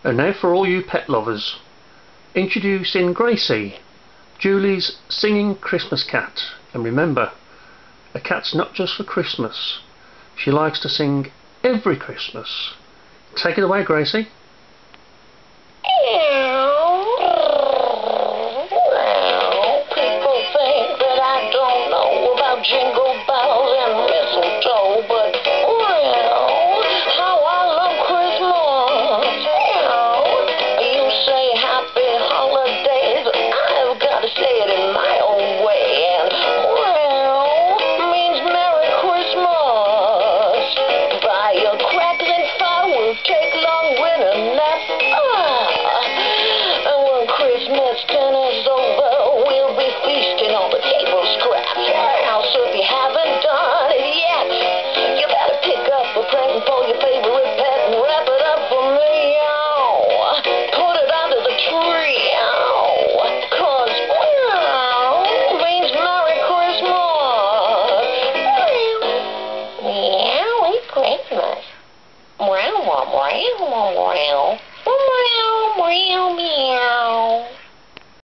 And now for all you pet lovers, introducing Gracie, Julie's singing Christmas cat. And remember, a cat's not just for Christmas. She likes to sing every Christmas. Take it away, Gracie. People think that I don't know about jingle bells and mistletoe, but how I love Christmas. You say happy holidays, I've got to say it in my own way, and means Merry Christmas. Buy your crackling fire, we'll take long winter naps. And when Christmas dinner's over, we'll be feasting on the table scraps. So if you haven't done it yet, you better pick up a present for your favorite pet and wrap it up for me. Put it under the tree. 'Cause means Merry Christmas. Merry Christmas.